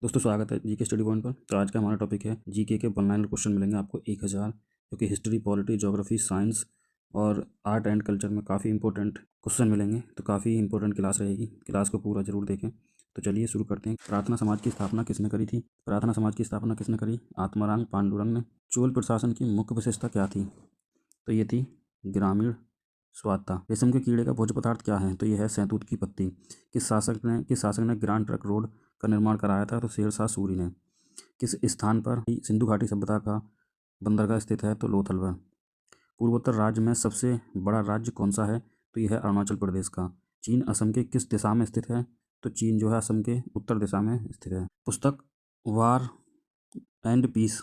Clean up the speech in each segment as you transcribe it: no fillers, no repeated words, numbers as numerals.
दोस्तों स्वागत है जीके स्टडी पॉइंट पर। तो आज का हमारा टॉपिक है जीके के वन लाइनर क्वेश्चन मिलेंगे आपको 1000, जो कि हिस्ट्री, पॉलिटी, ज्योग्राफी, साइंस और आर्ट एंड कल्चर में काफ़ी इंपॉर्टेंट क्वेश्चन मिलेंगे। तो काफ़ी इंपॉर्टेंट क्लास रहेगी, क्लास को पूरा जरूर देखें। तो चलिए शुरू करते हैं। प्रार्थना समाज की स्थापना किसने करी थी? प्रार्थना समाज की स्थापना किसने करी? आत्माराम पांडुरंग ने। चोल प्रशासन की मुख्य विशेषता क्या थी? तो ये थी ग्रामीण स्वायत्तता। रेशम के कीड़े का भोज्य पदार्थ क्या है? तो यह है शहतूत की पत्ती। किस शासक ने ग्रांड ट्रंक रोड का निर्माण कराया था? तो शेरशाह सूरी ने। किस स्थान पर सिंधु घाटी सभ्यता का बंदरगाह स्थित है? तो लोथल। पूर्वोत्तर राज्य में सबसे बड़ा राज्य कौन सा है? तो यह है अरुणाचल प्रदेश का। चीन असम के किस दिशा में स्थित है? तो चीन जो है असम के उत्तर दिशा में स्थित है। पुस्तक वार एंड पीस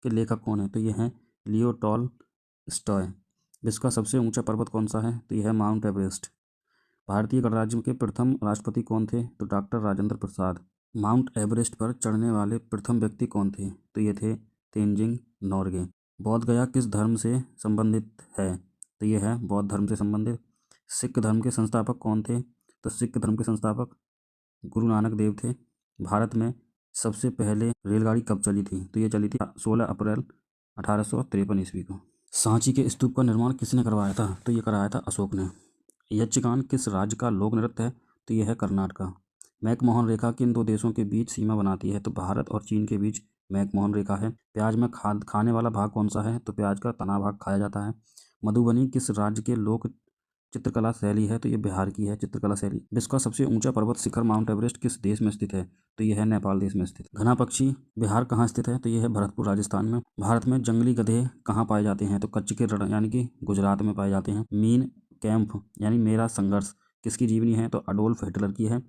के लेखक कौन है? तो ये हैं लियो टॉलस्टॉय। विश्व का सबसे ऊंचा पर्वत कौन सा है? तो यह है माउंट एवरेस्ट। भारतीय गणराज्य के प्रथम राष्ट्रपति कौन थे? तो doctor Rajendra Prasad. Mount Everest पर चढ़ने वाले प्रथम व्यक्ति कौन थे? तो ये थे तेनजिंग नोरगे। बोध गया किस धर्म से संबंधित है? तो ये है बौद्ध धर्म से संबंधित। सिख धर्म के संस्थापक कौन थे? तो सिख धर्म के संस्थापक गुरु नानक देव थे। भारत में सबसे पहले रेलगाड़ी कब चली थी? तो ये चली थी 16 अप्रैल 1853 ईस्वी को। सांची के स्तूप का निर्माण किसने करवाया था? तो ये कराया था अशोक ने। यक्षगान किस राज्य का लोक नृत्य है? तो यह है कर्नाटका। मैकमोहन रेखा किन दो देशों के बीच सीमा बनाती है? तो भारत और चीन के बीच मैकमोहन रेखा है। प्याज में खाने वाला भाग कौन सा है? तो प्याज का तना भाग खाया जाता है। मधुबनी किस राज्य के लोक चित्रकला शैली है? तो ये बिहार की है चित्रकला शैली। विश्व का सबसे ऊंचा पर्वत शिखर माउंट एवरेस्ट किस देश में स्थित है? तो यह है नेपाल देश में स्थित। घना पक्षी बिहार कहाँ स्थित है? तो यह है भरतपुर राजस्थान में। भारत में जंगली गधे कहाँ पाए जाते हैं? तो कच्छ के रण यानी कि गुजरात में पाए जाते हैं। मीन कैंप यानी मेरा संघर्ष किसकी जीवनी है? तो अडोल्फ हिटलर की है।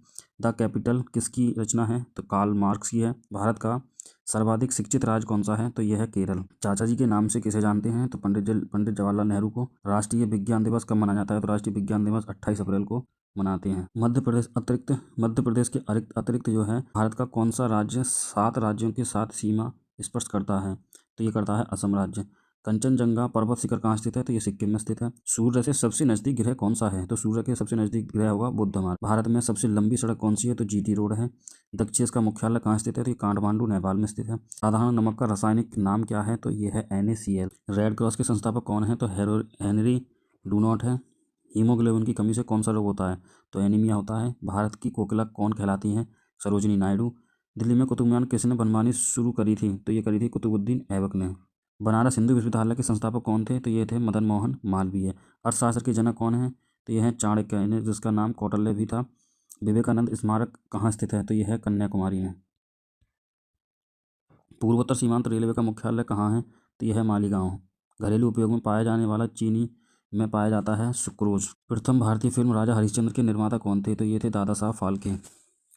द कैपिटल किसकी रचना है? तो कार्ल मार्क्स की है। भारत का सर्वाधिक शिक्षित राज्य कौन सा है? तो यह है केरल। चाचा जी के नाम से किसे जानते हैं? तो पंडित जवाहरलाल नेहरू को। राष्ट्रीय विज्ञान दिवस कब मनाया जाता है? तो राष्ट्रीय विज्ञान दिवस 28 अप्रैल को मनाते हैं। मध्य प्रदेश के अतिरिक्त जो है भारत का कौन सा राज्य 7 राज्यों के साथ सीमा स्पर्श करता है? तो ये करता है असम राज्य। कंचनजंगा पर्वत शिखर कहाँ स्थित है? तो ये सिक्किम में स्थित है। सूर्य से सबसे नजदीक ग्रह कौन सा है? तो सूर्य के सबसे नजदीक ग्रह होगा बुध हमारा। भारत में सबसे लंबी सड़क कौन सी है? तो जीटी रोड है। दक्षिण का मुख्यालय कहाँ स्थित है? तो ये काठमांडू नेपाल में स्थित है। साधारण नमक का रासायनिक नाम क्या है? तो ये है NaCl। रेड क्रॉस के संस्थापक कौन है? तो हेनरी डूनॉट है। हीमोग्लोबिन की कमी से कौन सा रोग होता है? तो एनीमिया होता है। भारत की कोकिला कौन कहलाती है? सरोजिनी नायडू। दिल्ली में कुतुब मीनार किसने बनवानी शुरू करी थी? तो ये करी थी कुतुबुद्दीन ऐबक ने। बनारस हिंदू विश्वविद्यालय के संस्थापक कौन थे? तो ये थे मदन मोहन मालवीय। अर्थशास्त्र के जनक कौन है? तो ये है चाणक्य, जिसका नाम कौटिल्य भी था। विवेकानंद स्मारक कहाँ स्थित है? तो यह है कन्याकुमारी में। पूर्वोत्तर सीमांत रेलवे का मुख्यालय कहाँ है? तो यह है मालीगांव। घरेलू उपयोग में पाया जाने वाला चीनी में पाया जाता है सुक्रोज। प्रथम भारतीय फिल्म राजा हरिश्चंद्र के निर्माता कौन थे? तो ये थे दादा साहब फाल्के।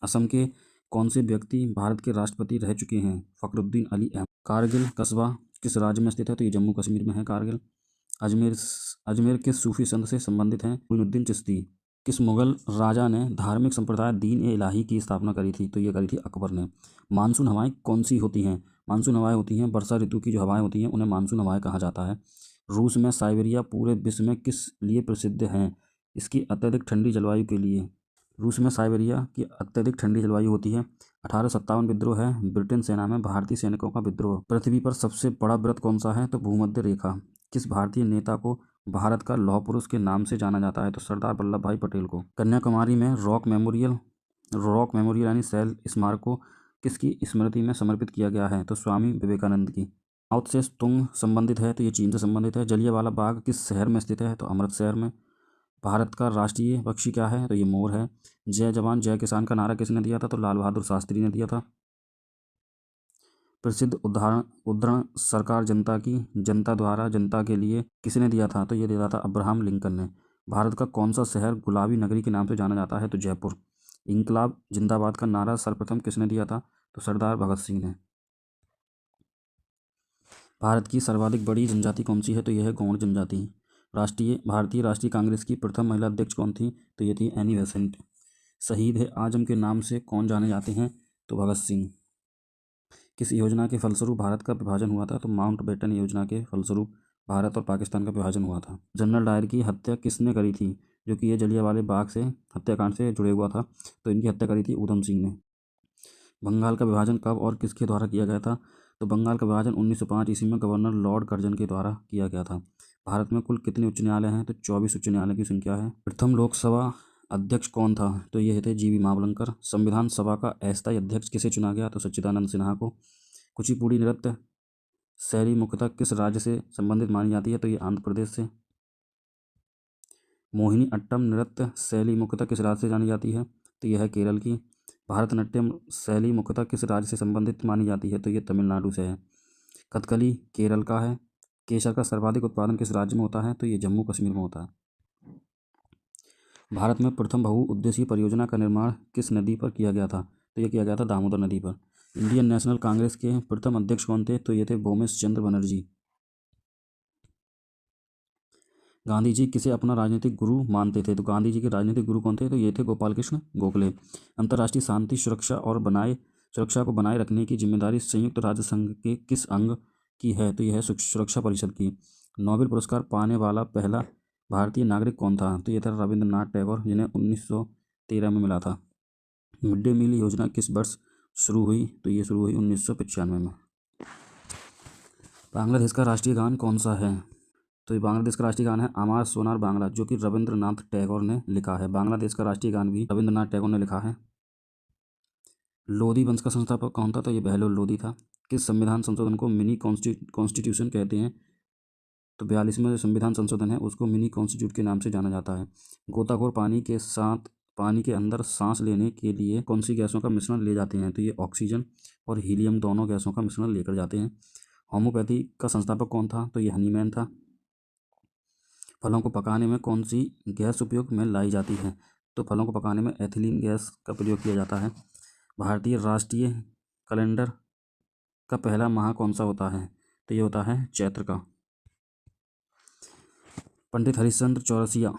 असम के कौन से व्यक्ति भारत के राष्ट्रपति रह चुके हैं? फखरुद्दीन अली अहमद। कारगिल कस्बा किस राज्य में स्थित है? तो ये जम्मू कश्मीर में है कारगिल। अजमेर अजमेर किस सूफी संत से संबंधित हैं? मोइनुद्दीन चिश्ती। किस मुगल राजा ने धार्मिक संप्रदाय दीन ए इलाही की स्थापना करी थी? तो ये करी थी अकबर ने। मानसून हवाएं कौन सी होती हैं? मानसून हवाएं होती हैं वर्षा ऋतु की जो हवाएं होती हैं उन्हें मानसून हवाएं कहा जाता है। रूस में साइबेरिया पूरे विश्व में किस लिए प्रसिद्ध हैं? इसकी अत्यधिक ठंडी जलवायु के लिए। रूस में साइबेरिया की अत्यधिक ठंडी जलवायु होती है। 1857 विद्रोह है ब्रिटेन सेना में भारतीय सैनिकों का विद्रोह। पृथ्वी पर सबसे बड़ा व्रत कौन सा है? तो भूमध्य रेखा। किस भारतीय नेता को भारत का लौह पुरुष के नाम से जाना जाता है? तो सरदार वल्लभ भाई पटेल को। कन्याकुमारी में रॉक मेमोरियल यानी शैल स्मारक को किसकी स्मृति में समर्पित किया गया है? तो स्वामी विवेकानंद की। साउथ से तुंग संबंधित है? तो ये चीन से संबंधित है। जलियांवाला बाग किस शहर में स्थित है? तो अमृतसर में। भारत का राष्ट्रीय पक्षी क्या है? तो ये मोर है। जय जवान जय किसान का नारा किसने दिया था? तो लाल बहादुर शास्त्री ने दिया था। प्रसिद्ध उद्धरण सरकार जनता द्वारा जनता के लिए किसने दिया था? तो ये दिया था अब्राहम लिंकन ने। भारत का कौन सा शहर गुलाबी नगरी के नाम से जाना जाता है? तो जयपुर। इंकलाब जिंदाबाद का नारा सर्वप्रथम किसने दिया था? तो सरदार भगत सिंह ने। भारत की सर्वाधिक बड़ी जनजाति कौन सी है? तो यह है गौंड जनजाति। भारतीय राष्ट्रीय कांग्रेस की प्रथम महिला अध्यक्ष कौन थी? तो ये थी एनी बेसेंट। शहीद ए आजम के नाम से कौन जाने जाते हैं? तो भगत सिंह। किस योजना के फलस्वरूप भारत का विभाजन हुआ था? तो माउंटबेटन योजना के फलस्वरूप भारत और पाकिस्तान का विभाजन हुआ था। जनरल डायर की हत्या किसने करी थी? जो कि ये जलियांवाले बाग से हत्याकांड से जुड़े हुआ था। तो इनकी हत्या करी थी ऊधम सिंह ने। बंगाल का विभाजन कब और किसके द्वारा किया गया था? तो बंगाल का विभाजन 1905 ईस्वी में गवर्नर लॉर्ड कर्जन के द्वारा किया गया था। भारत में कुल कितने उच्च न्यायालय हैं? तो 24 उच्च न्यायालय की संख्या है। प्रथम लोकसभा अध्यक्ष कौन था? तो ये थे जीवी मावलंकर। संविधान सभा का अस्थायी अध्यक्ष किसे चुना गया? तो सच्चिदानंद सिन्हा को। कुचिपुड़ी नृत्य शैली मुख्यतः किस राज्य से संबंधित मानी जाती है? तो ये आंध्र प्रदेश से। मोहिनी अट्टम नृत्य शैली मुख्यतः किस राज्य से जानी जाती है? तो यह है केरल की। भारतनाट्यम शैली मुख्यतः किस राज्य से संबंधित मानी जाती है? तो ये तमिलनाडु से है। कथकली केरल का है। केसर का सर्वाधिक उत्पादन किस राज्य में होता है? तो ये जम्मू कश्मीर में होता है। भारत में प्रथम बहुउद्देशीय परियोजना का निर्माण किस नदी पर किया गया था? तो ये किया गया था दामोदर नदी पर। इंडियन नेशनल कांग्रेस के प्रथम अध्यक्ष कौन थे? तो ये थे बोमेश चंद्र बनर्जी। गांधी जी किसे अपना राजनीतिक गुरु मानते थे? तो गांधी जी के राजनीतिक गुरु कौन थे? तो ये थे गोपाल कृष्ण गोखले। अंतर्राष्ट्रीय शांति सुरक्षा को बनाए रखने की जिम्मेदारी संयुक्त राज्य संघ के किस अंग की है? तो यह है सुरक्षा परिषद की। नोबेल पुरस्कार पाने वाला पहला भारतीय नागरिक कौन था? तो यह था रविंद्रनाथ टैगोर, जिन्हें 1913 में मिला था। मिड डे मील योजना किस वर्ष शुरू हुई? तो ये शुरू हुई 1995 में। बांग्लादेश का राष्ट्रीय गान कौन सा है? तो ये बांग्लादेश का राष्ट्रीय गान है अमार सोनार बांग्ला, जो कि रविंद्रनाथ टैगोर ने लिखा है। बांग्लादेश का राष्ट्रीय गान भी रविंद्रनाथ टैगोर ने लिखा है। लोधी वंश का संस्थापक कौन था? तो ये बहलोल लोधी था। किस संविधान संशोधन को मिनी कॉन्स्टिट्यूशन कहते हैं? तो 42वां जो संविधान संशोधन है उसको मिनी कॉन्स्टिट्यूट के नाम से जाना जाता है। गोताखोर पानी के अंदर सांस लेने के लिए कौन सी गैसों का मिश्रण ले जाते हैं? तो ये ऑक्सीजन और हीलियम दोनों गैसों का मिश्रण लेकर जाते हैं। होम्योपैथी का संस्थापक कौन था? तो ये हनीमैन था। फलों को पकाने में कौन सी गैस उपयोग में लाई जाती है? तो फलों को पकाने में एथिलीन गैस का प्रयोग किया जाता है। भारतीय राष्ट्रीय कैलेंडर का पहला माह कौन सा होता है? तो ये होता है चैत्र का। पंडित हरिश्चंद्र चौरसिया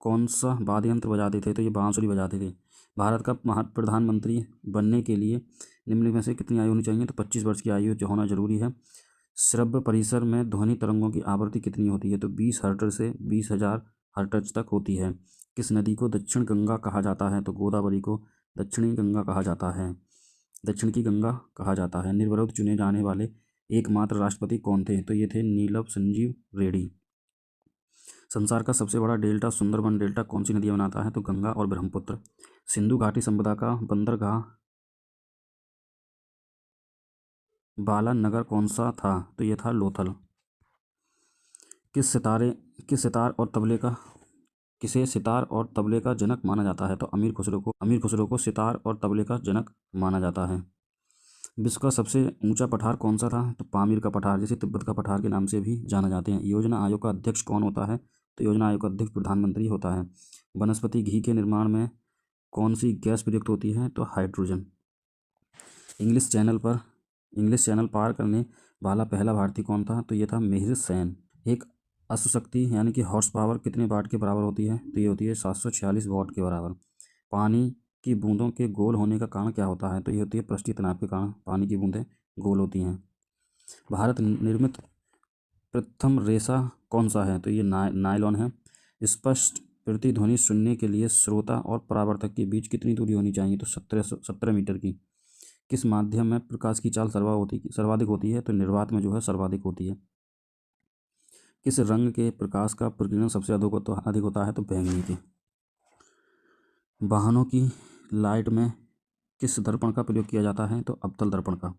कौन सा वाद्य यंत्र बजाते थे? तो ये बांसुरी बजाते थे। भारत का प्रधानमंत्री बनने के लिए निम्न में से कितनी आयु होनी चाहिए? तो 25 वर्ष की आयु जो होना जरूरी है। श्रव्य परिसर में ध्वनि तरंगों की आवृत्ति कितनी होती है? तो 20 हर्ट्ज से 20,000 हर्ट्ज तक होती है। किस नदी को दक्षिण गंगा कहा जाता है? तो गोदावरी को दक्षिणी गंगा कहा जाता है। दक्षिण की गंगा कहा जाता है। निर्विरोध चुने जाने वाले एकमात्र राष्ट्रपति कौन थे? तो ये थे नीलम संजीव रेड्डी। संसार का सबसे बड़ा डेल्टा सुंदरबन डेल्टा कौन सी नदियाँ बनाता है? तो गंगा और ब्रह्मपुत्र। सिंधु घाटी सभ्यता का बंदरगाह बाला नगर कौन सा था? तो ये था लोथल। किस सितार और तबले का किसे सितार और तबले का जनक माना जाता है? तो अमीर खुसरो को सितार और तबले का जनक माना जाता है। विश्व का सबसे ऊंचा पठार कौन सा था? तो पामीर का पठार, जिसे तिब्बत का पठार के नाम से भी जाना जाते हैं। योजना आयोग का अध्यक्ष कौन होता है? तो योजना आयोग का अध्यक्ष प्रधानमंत्री होता है। वनस्पति घी के निर्माण में कौन सी गैस प्रयुक्त होती है? तो हाइड्रोजन। इंग्लिश चैनल पार करने वाला पहला भारतीय कौन था? तो ये था मिहिर सेन। एक अश्वशक्ति यानी कि हॉर्स पावर कितने वाट के बराबर होती है? तो ये होती है 746 वाट के बराबर। पानी की बूंदों के गोल होने का कारण क्या होता है? तो ये होती है पृष्ठीय तनाव के कारण पानी की बूंदें गोल होती हैं। भारत निर्मित प्रथम रेशा कौन सा है? तो ये नायलॉन है। स्पष्ट प्रतिध्वनि सुनने के लिए श्रोता और परावर्तक के बीच कितनी दूरी होनी चाहिए? तो 17 मीटर की। किस माध्यम में प्रकाश की चाल सर्वाधिक होती है? तो निर्वात में जो है सर्वाधिक होती है। किस रंग के प्रकाश का प्रकीर्णन सबसे अधिक होता है? तो बैंगनी के। वाहनों की लाइट में किस दर्पण का प्रयोग किया जाता है? तो अवतल दर्पण का।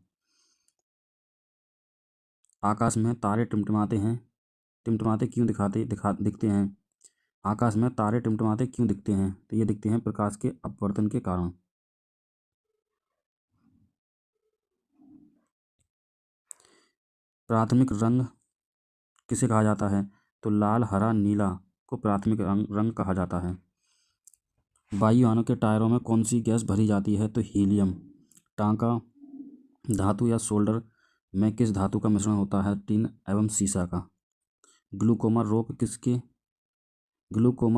आकाश में तारे टिमटिमाते क्यों दिखते हैं? आकाश में तारे टिमटिमाते क्यों दिखते हैं? तो ये दिखते हैं प्रकाश के अपवर्तन के कारण। प्राथमिक रंग किसे कहा जाता है? तो लाल हरा नीला को प्राथमिक रंग कहा जाता है। वायुयानों के टायरों में कौन सी गैस भरी जाती है? तो हीलियम। टांका धातु या सोल्डर में किस धातु का मिश्रण होता है? टिन एवं सीसा का। ग्लूकोमा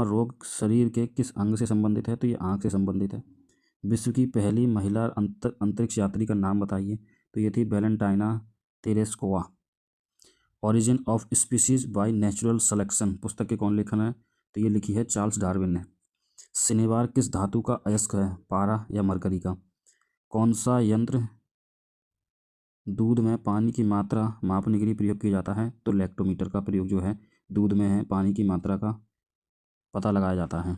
रोग शरीर के किस अंग से संबंधित है? तो ये आँख से संबंधित है। विश्व की पहली महिला अंतरिक्ष यात्री का नाम बताइए। तो ये थी Valentina Tereshkova. Origin of species by natural selection पुस्तक के कौन लेखन है? तो ये लिखी है चार्ल्स डार्विन ने। शनिवार किस धातु का अयस्क है? पारा या मरकरी का। कौन सा यंत्र दूध में पानी की मात्रा मापने के लिए प्रयोग किया जाता है? तो लैक्टोमीटर का प्रयोग जो है दूध में है पानी की मात्रा का पता लगाया जाता है।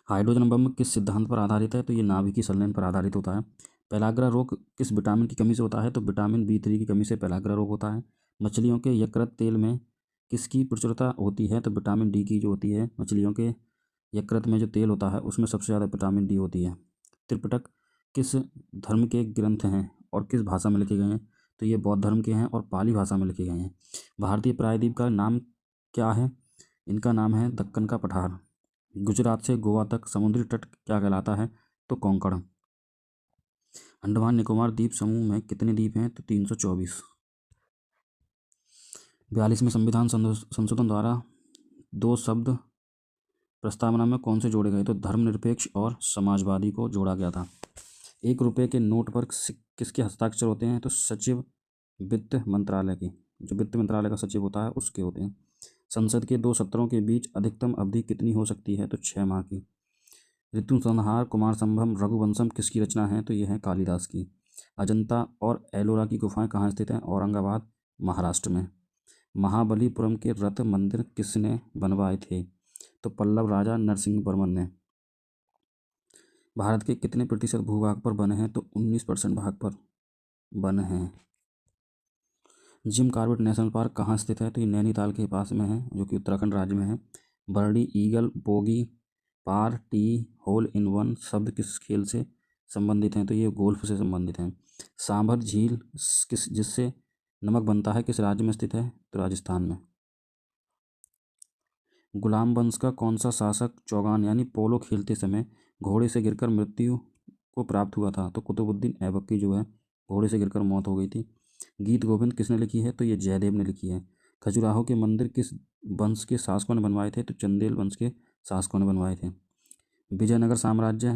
हाइड्रोजन बम किस सिद्धांत पर आधारित है? तो ये नाभिकीय संलयन पर आधारित होता है। पेलाग्रा रोग किस विटामिन की कमी से होता है? तो विटामिन B3 की कमी से पेलाग्रा रोग होता है। मछलियों के यकृत तेल में किसकी प्रचुरता होती है? तो विटामिन D की जो होती है, मछलियों के यकृत में जो तेल होता है उसमें सबसे ज़्यादा विटामिन D होती है। त्रिपिटक किस धर्म के ग्रंथ हैं और किस भाषा में लिखे गए हैं? तो ये बौद्ध धर्म के हैं और पाली भाषा में लिखे गए हैं। भारतीय प्रायद्वीप का नाम क्या है? इनका नाम है दक्कन का पठार। गुजरात से गोवा तक समुद्री तट क्या कहलाता है? तो कोंकण। अंडमान निकोबार द्वीप समूह में कितने द्वीप हैं? तो 324। 42वें संविधान संशोधन द्वारा दो शब्द प्रस्तावना में कौन से जोड़े गए? तो धर्मनिरपेक्ष और समाजवादी को जोड़ा गया था। 1 रुपये के नोट पर किसके हस्ताक्षर होते हैं? तो सचिव वित्त मंत्रालय के, जो वित्त मंत्रालय का सचिव होता है उसके होते हैं। संसद के 2 सत्रों के बीच अधिकतम अवधि कितनी हो सकती है? तो 6 माह की। ऋतु संहार कुमार संभव रघुवंशम किसकी रचना है? तो यह है कालिदास की। अजंता और एलोरा की गुफाएं कहाँ स्थित हैं? औरंगाबाद, महाराष्ट्र में। महाबलीपुरम के रथ मंदिर किसने बनवाए थे? तो पल्लव राजा नरसिंह वर्मन ने। भारत के कितने प्रतिशत भूभाग पर वन हैं? तो 19% भाग पर वन हैं। जिम कॉर्बेट नेशनल पार्क कहाँ स्थित है? तो ये नैनीताल के पास में है, जो कि उत्तराखंड राज्य में है। Birdie, eagle, bogey, par, tee, hole in one शब्द किस खेल से संबंधित हैं? तो ये गोल्फ से संबंधित हैं। सांभर झील किस जिससे नमक बनता है किस राज्य में स्थित है? तो राजस्थान में। गुलाम वंश का कौन सा शासक चौगान यानी पोलो खेलते समय घोड़े से गिरकर मृत्यु को प्राप्त हुआ था? तो कुतुबुद्दीन ऐबक की जो है घोड़े से गिरकर मौत हो गई थी। गीत गोविंद किसने लिखी है? तो ये जयदेव ने लिखी है। खजुराहो के मंदिर किस वंश के शासकों ने बनवाए थे? तो चंदेल वंश के शासकों ने बनवाए थे। विजयनगर साम्राज्य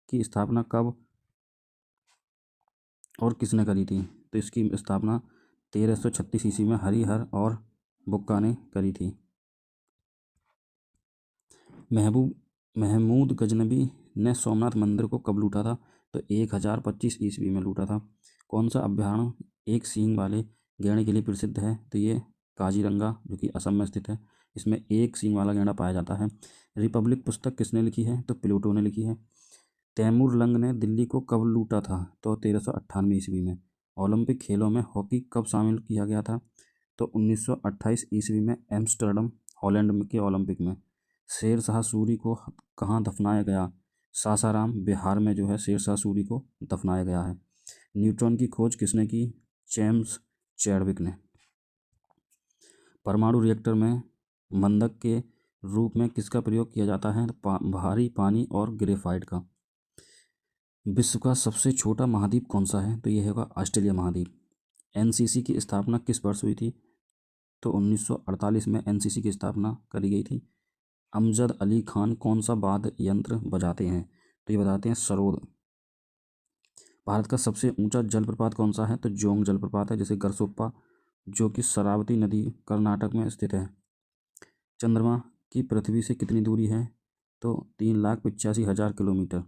की स्थापना कब और किसने करी थी? तो इसकी स्थापना 1336 ईस्वी में हरिहर और बुक्का ने करी थी। महमूद गजनबी ने सोमनाथ मंदिर को कब लूटा था? तो 1025 ईस्वी में लूटा था। कौन सा अभ्यारण्य एक सींग वाले गैंडे के लिए प्रसिद्ध है? तो ये काजीरंगा, जो कि असम में स्थित है। इसमें एक सींग वाला गैंडा पाया जाता है। रिपब्लिक पुस्तक किसने लिखी है? तो प्लूटो ने लिखी है। तैमूर लंग ने दिल्ली को कब लूटा था? तो 1398 ईस्वी में। ओलंपिक खेलों में हॉकी कब शामिल किया गया था? तो 1928 ईस्वी में एम्स्टर्डम, हॉलैंड के ओलंपिक में। शेर शाह सूरी को कहाँ दफनाया गया? सासाराम, बिहार में जो है शेर शाह सूरी को दफनाया गया है। न्यूट्रॉन की खोज किसने की? जेम्स चैडविक ने। परमाणु रिएक्टर में मंदक के रूप में किसका प्रयोग किया जाता है? तो भारी पानी और ग्रेफाइट का। विश्व का सबसे छोटा महाद्वीप कौन सा है? तो यह होगा ऑस्ट्रेलिया महाद्वीप। एनसीसी की स्थापना किस वर्ष हुई थी? तो 1948 में एनसीसी की स्थापना करी गई थी। अमजद अली खान कौन सा वाद्य यंत्र बजाते हैं? तो ये बताते हैं सरोद। भारत का सबसे ऊंचा जलप्रपात कौन सा है? तो जोंग जलप्रपात है, जैसे गरसोप्पा, जो कि शरावती नदी कर्नाटक में स्थित है। चंद्रमा की पृथ्वी से कितनी दूरी है? तो 3,85,000 किलोमीटर।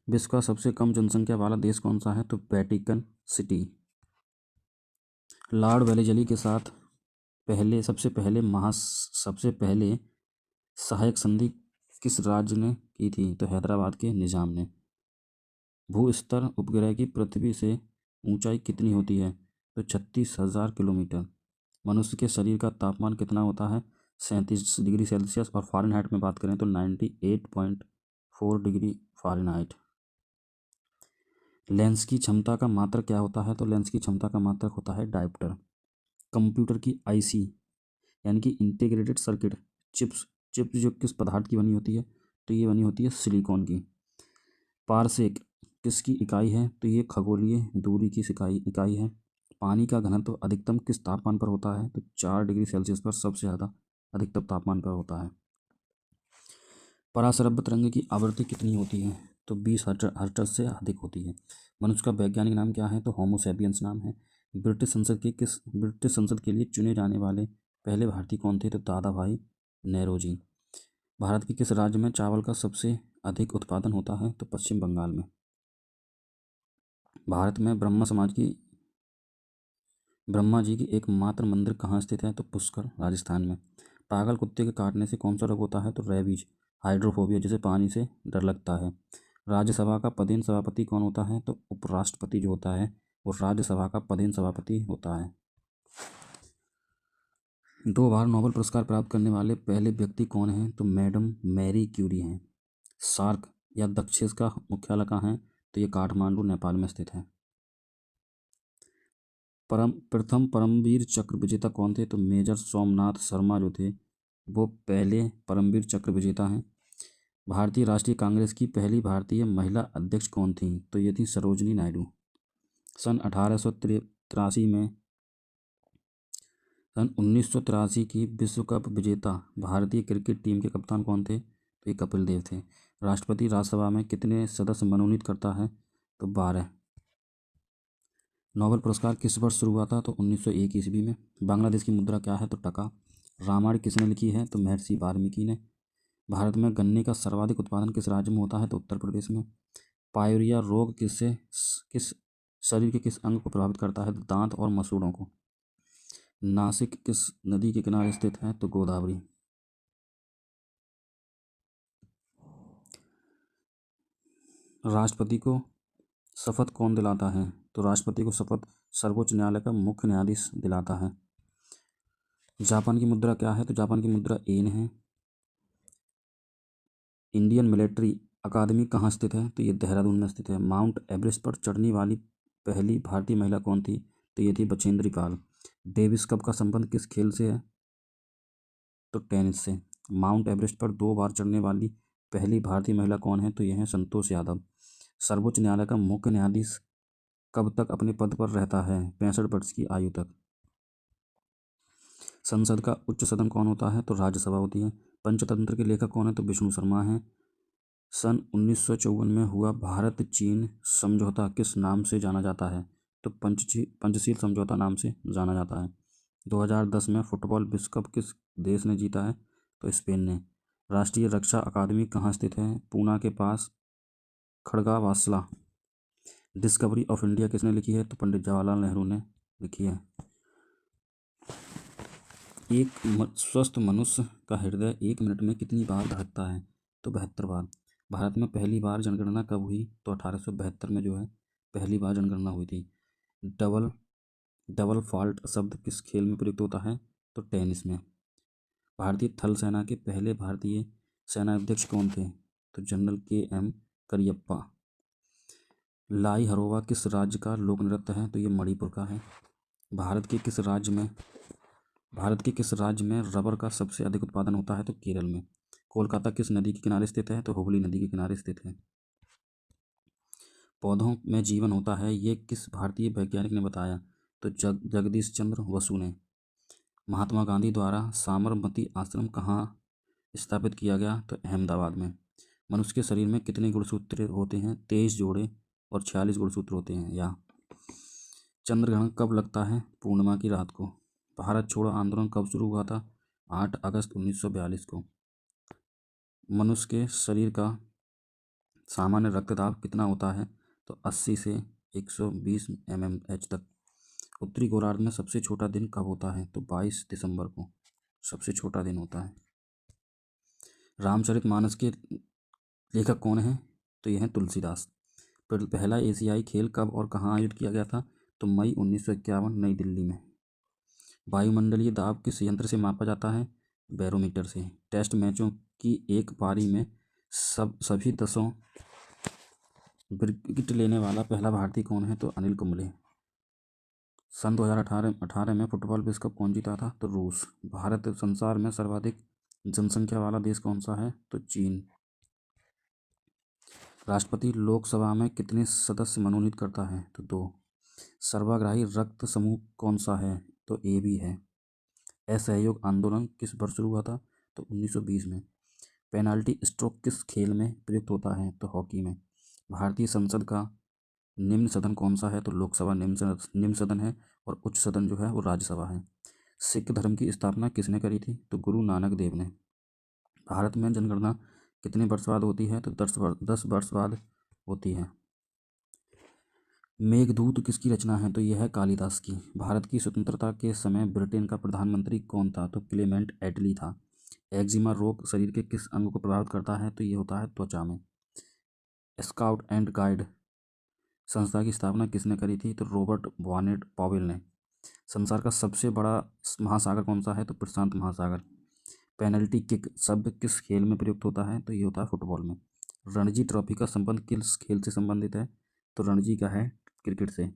विश्व का सबसे कम जनसंख्या वाला देश कौन सा है? तो वेटिकन सिटी। लॉर्ड वेलेजली के साथ सबसे पहले सहायक संधि किस राज्य ने की थी? तो हैदराबाद के निजाम ने। भूस्तर उपग्रह की पृथ्वी से ऊंचाई कितनी होती है? तो 36,000 किलोमीटर। मनुष्य के शरीर का तापमान कितना होता है? 37 डिग्री सेल्सियस, और फ़ारेनहाइट में बात करें तो 98.4 डिग्री फ़ारेनहाइट। लेंस की क्षमता का मात्रक क्या होता है? तो लेंस की क्षमता का मात्रक होता है डायोप्टर। कंप्यूटर की आईसी यानी कि इंटीग्रेटेड सर्किट चिप्स जो किस पदार्थ की बनी होती है? तो ये बनी होती है सिलिकॉन की। पारसेक किसकी इकाई है? तो ये खगोलीय दूरी की इकाई है। पानी का घनत्व अधिकतम किस तापमान पर होता है? तो 4 डिग्री सेल्सियस पर सबसे ज़्यादा अधिकतम तापमान पर होता है। पराश्रव्य तरंग की आवृत्ति कितनी होती है? तो 20 हर्ट्ज से अधिक होती है। मनुष्य का वैज्ञानिक नाम क्या है? तो होमो सैपियंस नाम है। ब्रिटिश संसद के लिए चुने जाने वाले पहले भारतीय कौन थे? तो दादा भाई नेहरू जी। भारत के किस राज्य में चावल का सबसे अधिक उत्पादन होता है? तो पश्चिम बंगाल में। भारत में ब्रह्मा जी की एकमात्र मंदिर कहाँ स्थित है? तो पुष्कर, राजस्थान में। पागल कुत्ते के काटने से कौन सा रोग होता है? तो रेबीज, हाइड्रोफोबिया, जिसे पानी से डर लगता है। राज्यसभा का पदेन सभापति कौन होता है? तो उपराष्ट्रपति जो होता है वो राज्यसभा का पदेन सभापति होता है। 2 बार नोबेल पुरस्कार प्राप्त करने वाले पहले व्यक्ति कौन हैं? तो मैडम मैरी क्यूरी हैं। सार्क या दक्षिण का मुख्यालय कहाँ है? तो ये काठमांडू, नेपाल में स्थित है। प्रथम परमवीर चक्र विजेता कौन थे? तो मेजर सोमनाथ शर्मा जो थे वो पहले परमवीर चक्र विजेता हैं। भारतीय राष्ट्रीय कांग्रेस की पहली भारतीय महिला अध्यक्ष कौन थी? तो ये थी सरोजनी नायडू। सन 1983 की विश्व कप विजेता भारतीय क्रिकेट टीम के कप्तान कौन थे? तो ये कपिल देव थे। राष्ट्रपति राज्यसभा में कितने सदस्य मनोनीत करता है? तो 12। नोबेल पुरस्कार किस वर्ष शुरू हुआ था? तो 1901 ईस्वी में। बांग्लादेश की मुद्रा क्या है? तो टका। रामायण किसने लिखी है? तो महर्षि वाल्मीकि ने। भारत में गन्ने का सर्वाधिक उत्पादन किस राज्य में होता है? तो उत्तर प्रदेश में। पायरिया रोग किस शरीर के किस अंग को प्रभावित करता है? तो दांत और मसूड़ों को। नासिक किस नदी के किनारे स्थित है? तो गोदावरी। राष्ट्रपति को शपथ कौन दिलाता है? तो राष्ट्रपति को शपथ सर्वोच्च न्यायालय का मुख्य न्यायाधीश दिलाता है। जापान की मुद्रा क्या है? तो जापान की मुद्रा येन है। इंडियन मिलिट्री अकादमी कहाँ स्थित है? तो ये देहरादून में स्थित है। माउंट एवरेस्ट पर चढ़ने वाली पहली भारतीय महिला कौन थी? तो ये थी बछेंद्री पाल। डेविस कप का संबंध किस खेल से है? तो टेनिस से। माउंट एवरेस्ट पर 2 बार चढ़ने वाली पहली भारतीय महिला कौन है? तो यह है संतोष यादव। सर्वोच्च न्यायालय का मुख्य न्यायाधीश कब तक अपने पद पर रहता है? 65 वर्ष की आयु तक। संसद का उच्च सदन कौन होता है? तो राज्यसभा होती है। पंचतंत्र के लेखक कौन है? तो विष्णु शर्मा हैं। सन 1954 में हुआ भारत चीन समझौता किस नाम से जाना जाता है? तो पंचशील समझौता नाम से जाना जाता है। 2010 में फुटबॉल विश्व कप किस देश ने जीता है? तो स्पेन ने। राष्ट्रीय रक्षा अकादमी कहाँ स्थित है? पूना के पास खड़गवासला। डिस्कवरी ऑफ इंडिया किसने लिखी है? तो पंडित जवाहरलाल नेहरू ने लिखी है। स्वस्थ मनुष्य का हृदय 1 मिनट में कितनी बार धड़कता है? तो 72 बार। भारत में पहली बार जनगणना कब हुई? तो 1872 में जो है पहली बार जनगणना हुई थी। डबल फॉल्ट शब्द किस खेल में प्रयुक्त होता है? तो टेनिस में। भारतीय थल सेना के पहले भारतीय सेनाध्यक्ष कौन थे? तो जनरल KM करियप्पा। लाई हरोवा किस राज्य का लोक नृत्य है? तो ये मणिपुर का है। भारत के किस राज्य में रबर का सबसे अधिक उत्पादन होता है? तो केरल में। कोलकाता किस नदी के किनारे स्थित है? तो हुगली नदी के किनारे स्थित है। पौधों में जीवन होता है, ये किस भारतीय वैज्ञानिक ने बताया? तो जगदीश चंद्र बसु ने। महात्मा गांधी द्वारा साबरमती आश्रम कहाँ स्थापित किया गया? तो अहमदाबाद में। मनुष्य के शरीर में कितने गुणसूत्र होते हैं? 23 जोड़े और 46 गुणसूत्र होते हैं। या चंद्रग्रहण कब लगता है? पूर्णिमा की रात को। भारत छोड़ो आंदोलन कब शुरू हुआ था? 8 अगस्त 1942 को। मनुष्य के शरीर का सामान्य रक्तदाब कितना होता है? तो 80 से 120 mmH तक। उत्तरी गोलार्ध में सबसे छोटा दिन कब होता है? तो 22 दिसंबर को सबसे छोटा दिन होता है। रामचरितमानस के लेखक कौन हैं? तो यह हैं तुलसीदास। पहला एशियाई खेल कब और कहाँ आयोजित किया गया था? तो मई 1951 नई दिल्ली में। वायुमंडलीय दाब किस यंत्र से मापा जाता है? बैरोमीटर से। टेस्ट मैचों की एक पारी में सभी 10 विकेट लेने वाला पहला भारतीय कौन है? तो अनिल कुंबले। सन 2018 में फुटबॉल विश्व कप कौन जीता था? तो रूस। भारत संसार में सर्वाधिक जनसंख्या वाला देश कौन सा है? तो चीन। राष्ट्रपति लोकसभा में कितने सदस्य मनोनीत करता है? तो 2। सर्वग्राही रक्त समूह कौन सा है? तो AB है। असहयोग आंदोलन किस वर्ष शुरू हुआ था? तो 1920 में। पेनाल्टी स्ट्रोक किस खेल में प्रयुक्त होता है? तो हॉकी में। भारतीय संसद का निम्न सदन कौन सा है? तो लोकसभा निम्न सदन है और उच्च सदन जो है वो राज्यसभा है। सिख धर्म की स्थापना किसने करी थी? तो गुरु नानक देव ने। भारत में जनगणना कितने वर्ष बाद होती है? तो 10 वर्ष बाद होती है। मेघदूत किसकी रचना है? तो यह है कालिदास की। भारत की स्वतंत्रता के समय ब्रिटेन का प्रधानमंत्री कौन था? तो क्लेमेंट एटली था। एक्जिमा रोग शरीर के किस अंग को प्रभावित करता है? तो ये होता है त्वचा में। स्काउट एंड गाइड संस्था की स्थापना किसने करी थी? तो रॉबर्ट बॉनेट पॉवेल ने। संसार का सबसे बड़ा महासागर कौन सा है? तो प्रशांत महासागर। पेनल्टी किक शब्द किस खेल में प्रयुक्त होता है? तो ये होता है फुटबॉल में। रणजी ट्रॉफी का संबंध किस खेल से संबंधित है? तो रणजी का है क्रिकेट से।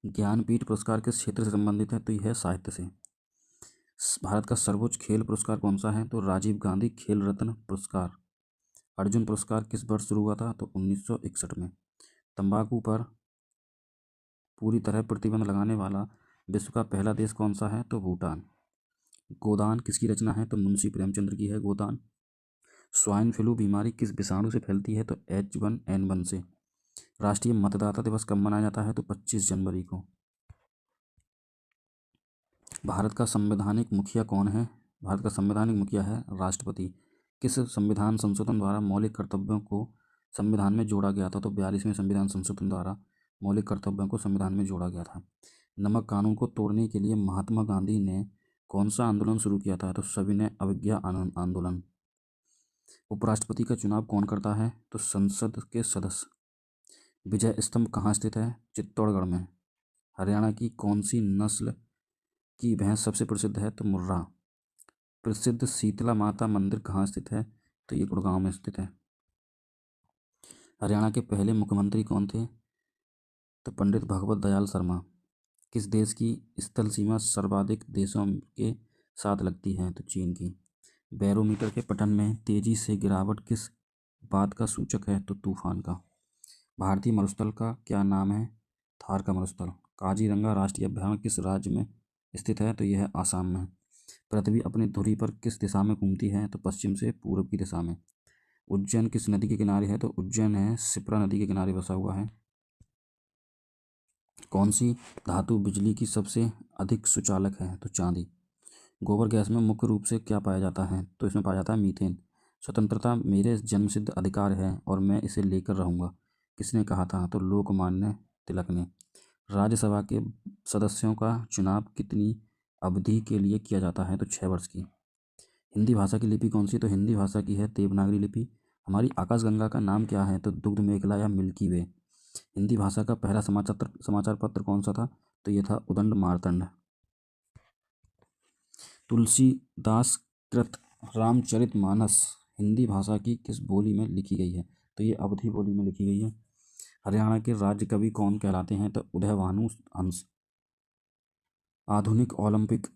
ज्ञानपीठ पुरस्कार किस क्षेत्र से संबंधित है? तो यह है साहित्य से। भारत का सर्वोच्च खेल पुरस्कार कौन सा है? तो राजीव गांधी खेल रत्न पुरस्कार। अर्जुन पुरस्कार किस वर्ष शुरू हुआ था? तो 1961 में। तंबाकू पर पूरी तरह प्रतिबंध लगाने वाला विश्व का पहला देश कौन सा है? तो भूटान। गोदान किसकी रचना है? तो मुंशी प्रेमचंद्र की है गोदान। स्वाइन फ्लू बीमारी किस विषाणु से फैलती है? तो H1N1 से। राष्ट्रीय मतदाता दिवस कब मनाया जाता है? तो 25 जनवरी को। भारत का संवैधानिक मुखिया कौन है? भारत का संवैधानिक मुखिया है राष्ट्रपति। किस संविधान संशोधन द्वारा मौलिक कर्तव्यों को संविधान में जोड़ा गया था? तो 42वें संविधान संशोधन द्वारा मौलिक कर्तव्यों को संविधान में जोड़ा गया था। नमक कानून को तोड़ने के लिए महात्मा गांधी ने कौन सा आंदोलन शुरू किया था? तो सविनय अवज्ञा आंदोलन। उपराष्ट्रपति का चुनाव कौन करता है? तो संसद के सदस्य। विजय स्तंभ कहाँ स्थित है? चित्तौड़गढ़ में। हरियाणा की कौन सी नस्ल की भैंस सबसे प्रसिद्ध है? तो मुर्रा। प्रसिद्ध शीतला माता मंदिर कहाँ स्थित है? तो ये गुड़गांव में स्थित है। हरियाणा के पहले मुख्यमंत्री कौन थे? तो पंडित भगवत दयाल शर्मा। किस देश की स्थल सीमा सर्वाधिक देशों के साथ लगती है? तो चीन की। बैरोमीटर के पठन में तेजी से गिरावट किस बात का सूचक है? तो तूफान का। भारतीय मरुस्थल का क्या नाम है? थार का मरुस्थल। काजीरंगा राष्ट्रीय अभयारण्य किस राज्य में स्थित है? तो यह है आसाम में। पृथ्वी अपनी धुरी पर किस दिशा में घूमती है? तो पश्चिम से पूर्व की दिशा में। उज्जैन किस नदी के किनारे है? तो उज्जैन है शिप्रा नदी के किनारे बसा हुआ है। कौन सी धातु बिजली की सबसे अधिक सुचालक है? तो चांदी। गोबर गैस में मुख्य रूप से क्या पाया जाता है? तो इसमें पाया जाता है मीथेन। स्वतंत्रता मेरे जन्मसिद्ध अधिकार है और मैं इसे लेकर रहूँगा, किसने कहा था? तो लोकमान्य तिलक ने। राज्यसभा के सदस्यों का चुनाव कितनी अवधि के लिए किया जाता है? तो 6 वर्ष की। हिंदी भाषा की लिपि कौन सी? तो हिंदी भाषा की है देवनागरी लिपि। हमारी आकाशगंगा का नाम क्या है? तो दुग्ध मेखला या मिल्की वे। हिंदी भाषा का पहला समाचार पत्र कौन सा था? तो ये था उदंड मार्तंड। तुलसीदास कृत रामचरितमानस हिंदी भाषा की किस बोली में लिखी गई है? तो ये अवधी बोली में लिखी गई है। हरियाणा के राज्य कवि कौन कहलाते हैं? तो उदयभानु हंस। आधुनिक ओलंपिक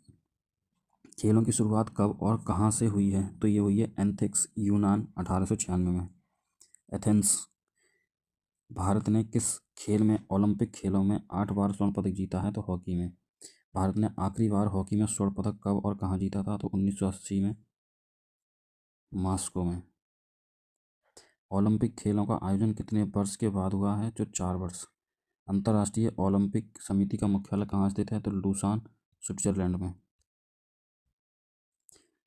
खेलों की शुरुआत कब और कहाँ से हुई है? तो ये हुई है एथेंस यूनान 1896 में। एथेंस। भारत ने किस खेल में ओलंपिक खेलों में 8 बार स्वर्ण पदक जीता है? तो हॉकी में। भारत ने आखिरी बार हॉकी में स्वर्ण पदक कब और कहाँ जीता था? तो 1980 में मॉस्को में। ओलंपिक खेलों का आयोजन कितने वर्ष के बाद हुआ है? जो 4 वर्ष। अंतर्राष्ट्रीय ओलंपिक समिति का मुख्यालय कहाँ स्थित है? तो लूसान स्विट्जरलैंड में।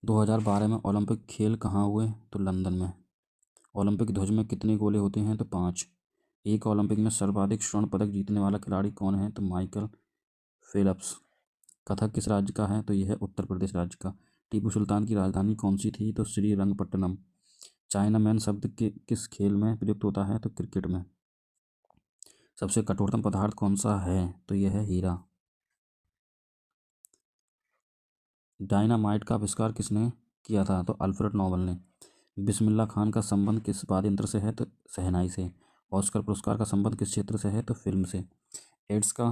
2012 में ओलंपिक खेल कहाँ हुए? तो लंदन में। ओलंपिक ध्वज में कितने गोले होते हैं? तो 5। एक ओलंपिक में सर्वाधिक स्वर्ण पदक जीतने वाला खिलाड़ी कौन है? तो माइकल फेल्प्स। कथक किस राज्य का है? तो यह है उत्तर प्रदेश राज्य का। टीपू सुल्तान की राजधानी कौन सी थी? तो श्रीरंगपट्टनम। चाइनामैन शब्द किस खेल में प्रयुक्त होता है? तो क्रिकेट में। सबसे कठोरतम पदार्थ कौन सा है? तो यह है हीरा। डायनामाइट का आविष्कार किसने किया था? तो अल्फ्रेड नोबल ने। बिस्मिल्लाह खान का संबंध किस वाद्य यंत्र से है? तो शहनाई से। ऑस्कर पुरस्कार का संबंध किस क्षेत्र से है? तो फिल्म से। एड्स का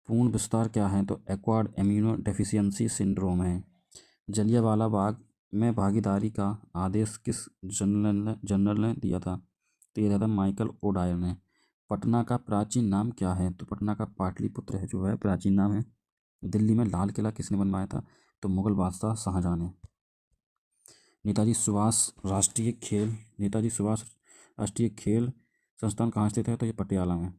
पूर्ण विस्तार क्या है? तो एक्वायर्ड इम्यूनो डेफिशिएंसी सिंड्रोम है। जलियांवाला बाग में भागीदारी का आदेश किस जनरल ने दिया था? तो यह दिया था माइकल ओडायर ने। पटना का प्राचीन नाम क्या है? तो पटना का पाटलिपुत्र है जो है प्राचीन नाम है। दिल्ली में लाल किला किसने बनवाया था? तो मुगल बादशाह शाहजहां ने। नेताजी सुभाष राष्ट्रीय खेल संस्थान कहाँ स्थित है? तो ये पटियाला में।